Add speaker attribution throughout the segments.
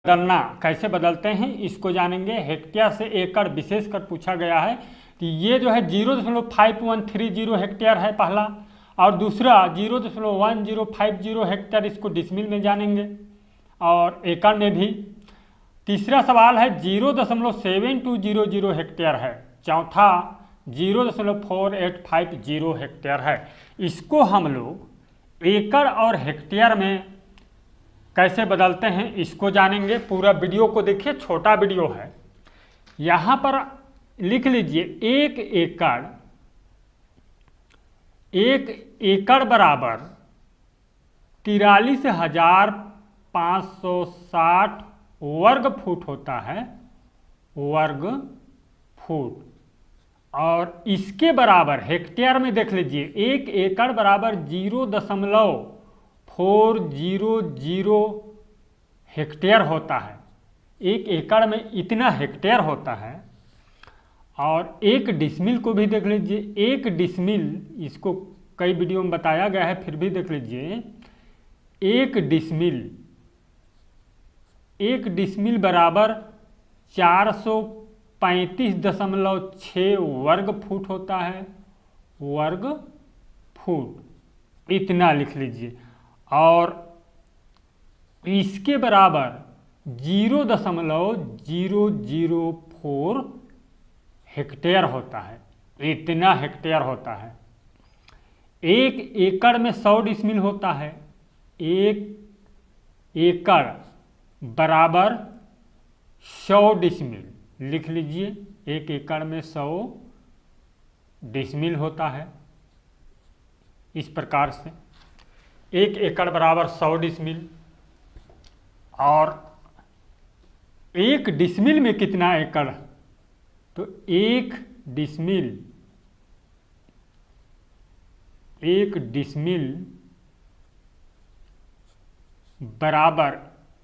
Speaker 1: बदलना कैसे बदलते हैं इसको जानेंगे। हेक्टेयर से एकड़ विशेषकर पूछा गया है कि ये जो है 0.5130 हेक्टेयर है पहला, और दूसरा 0.1050 हेक्टेयर, इसको डिसमिल में जानेंगे और एकड़ में भी। तीसरा सवाल है 0.7200 हेक्टेयर है, चौथा 0.4850 हेक्टेयर है। इसको हम लोग एकड़ और हेक्टेयर में कैसे बदलते हैं इसको जानेंगे। पूरा वीडियो को देखिए, छोटा वीडियो है। यहाँ पर लिख लीजिए एक एकड़ बराबर 43,560 वर्ग फुट होता है, वर्ग फुट। और इसके बराबर हेक्टेयर में देख लीजिए, एक एकड़ बराबर 0.400 हेक्टेयर होता है। एक एकड़ में इतना हेक्टेयर होता है। और एक डिसमिल को भी देख लीजिए, एक डिसमिल, इसको कई वीडियो में बताया गया है, फिर भी देख लीजिए। एक डिसमिल बराबर 435.6 वर्ग फुट होता है, वर्ग फुट, इतना लिख लीजिए। और इसके बराबर 0.004 हेक्टेयर होता है, इतना हेक्टेयर होता है। एक एकड़ में 100 डिसमिल होता है। एक एकड़ बराबर 100 डिसमिल, लिख लीजिए। एक एकड़ में 100 डिसमिल होता है। इस प्रकार से एक एकड़ बराबर 100 डिसमिल। और एक डिसमिल में कितना एकड़, तो एक डिसमिल बराबर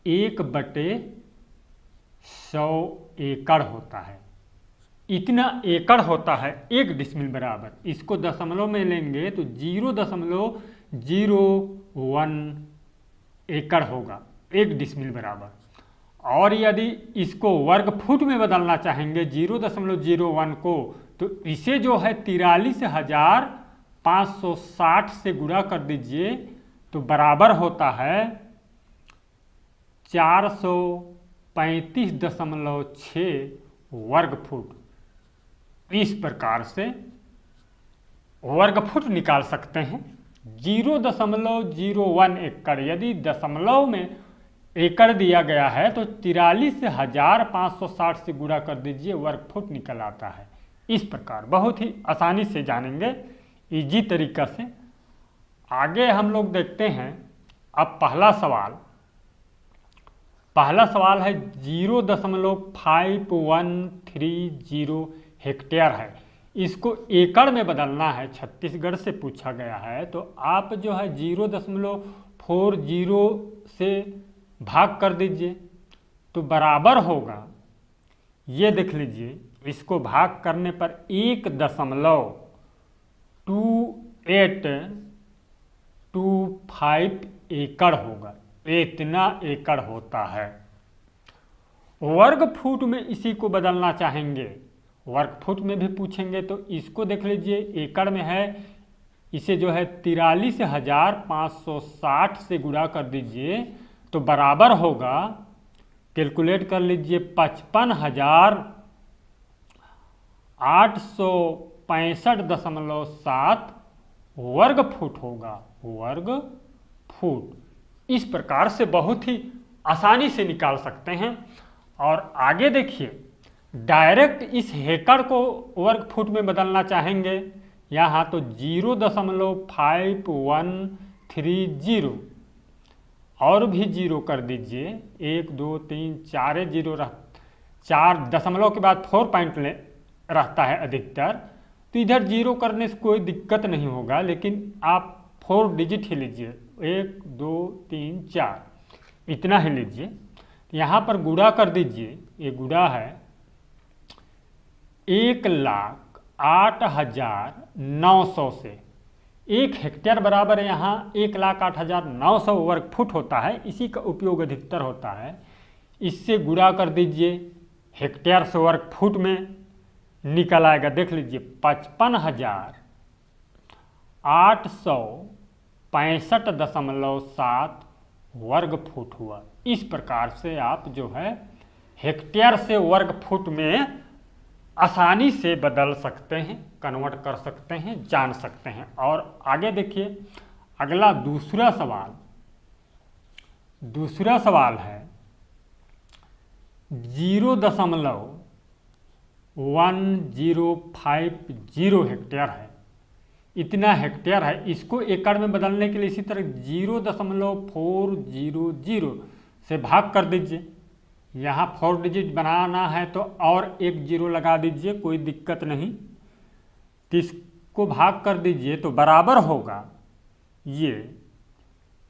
Speaker 1: 1/100 एकड़ होता है। इतना एकड़ होता है एक डिसमिल बराबर। इसको दशमलव में लेंगे तो 0.01 एकड़ होगा एक डिसमिल बराबर। और यदि इसको वर्ग फुट में बदलना चाहेंगे 0.01 को, तो इसे जो है 43,560 से गुणा कर दीजिए, तो बराबर होता है 435.6 वर्ग फुट। इस प्रकार से वर्ग फुट निकाल सकते हैं। 0.01 एकड़, यदि दशमलव में एकड़ दिया गया है तो 43,560 से गुणा कर दीजिए, वर्ग फुट निकल आता है। इस प्रकार बहुत ही आसानी से जानेंगे, इजी तरीका से। आगे हम लोग देखते हैं। अब पहला सवाल है 0.5130 हेक्टेयर है। इसको एकड़ में बदलना है, छत्तीसगढ़ से पूछा गया है। तो आप जो है 0.40 से भाग कर दीजिए, तो बराबर होगा, ये देख लीजिए। इसको भाग करने पर 1.2825 एकड़ होगा, इतना एकड़ होता है। वर्ग फुट में इसी को बदलना चाहेंगे, वर्ग फुट में भी पूछेंगे, तो इसको देख लीजिए। एकड़ में है, इसे जो है 43,560 से गुणा कर दीजिए, तो बराबर होगा, कैलकुलेट कर लीजिए, 55,865.7 वर्ग फुट होगा, वर्ग फुट। इस प्रकार से बहुत ही आसानी से निकाल सकते हैं। और आगे देखिए, डायरेक्ट इस हेक्टर को वर्ग फुट में बदलना चाहेंगे, यहाँ तो 0.5130 और भी जीरो कर दीजिए। 1 2 3 4 जीरो रह, 4 दशमलव के बाद 4 पॉइंट रहता है अधिकतर, तो इधर जीरो करने से कोई दिक्कत नहीं होगा, लेकिन आप 4 डिजिट ही लीजिए, 1 2 3 4 इतना ही लीजिए। यहाँ पर गुणा कर दीजिए, ये गुणा है 1,08,900 से। एक हेक्टेयर बराबर यहाँ 1,08,900 वर्ग फुट होता है, इसी का उपयोग अधिकतर होता है। इससे गुणा कर दीजिए, हेक्टेयर से वर्ग फुट में निकल आएगा। देख लीजिए 55,865.7 वर्ग फुट हुआ। इस प्रकार से आप जो है हेक्टेयर से वर्ग फुट में आसानी से बदल सकते हैं, कन्वर्ट कर सकते हैं, जान सकते हैं। और आगे देखिए अगला दूसरा सवाल है 0.1050 हेक्टेयर है, इतना हेक्टेयर है। इसको एकड़ में बदलने के लिए इसी तरह 0.400 से भाग कर दीजिए। यहाँ 4 डिजिट बनाना है तो और एक जीरो लगा दीजिए, कोई दिक्कत नहीं। तो इसको भाग कर दीजिए तो बराबर होगा ये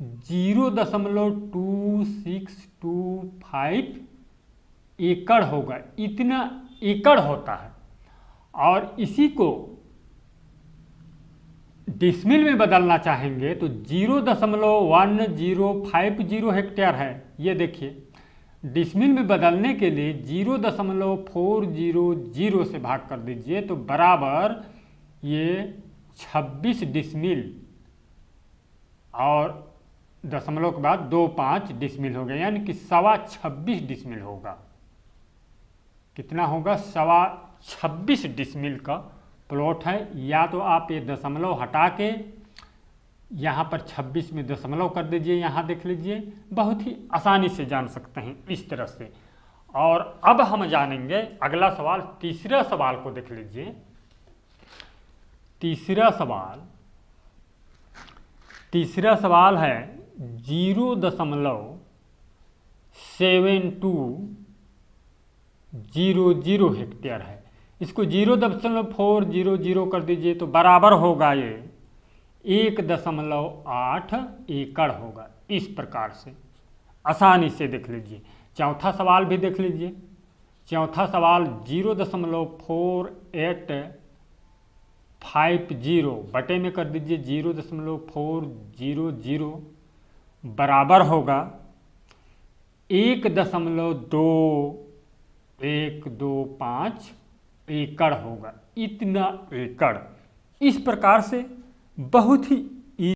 Speaker 1: 0.2625 एकड़ होगा। इतना एकड़ होता है। और इसी को डिसमिल में बदलना चाहेंगे तो 0.1050 हेक्टेयर है। ये देखिए डिसमिल में बदलने के लिए 0.400 से भाग कर दीजिए तो बराबर ये 26 डिसमिल और दशमलव के बाद 25 डिसमिल हो गया, यानी कि 26.25 डिसमिल होगा। कितना होगा? 26.25 डिसमिल का प्लॉट है। या तो आप ये दशमलव हटा के यहाँ पर 26 में दशमलव कर दीजिए। यहाँ देख लीजिए बहुत ही आसानी से जान सकते हैं इस तरह से। और अब हम जानेंगे अगला सवाल, तीसरा सवाल को देख लीजिए। तीसरा सवाल है 0.7200 हेक्टेयर है। इसको 0.400 कर दीजिए तो बराबर होगा ये 1.8 एकड़ होगा। इस प्रकार से आसानी से देख लीजिए। चौथा सवाल भी देख लीजिए। चौथा सवाल 0.4850 बटे में कर दीजिए 0.400 बराबर होगा 1.2125 एकड़ होगा। इतना एकड़। इस प्रकार से बहुत ही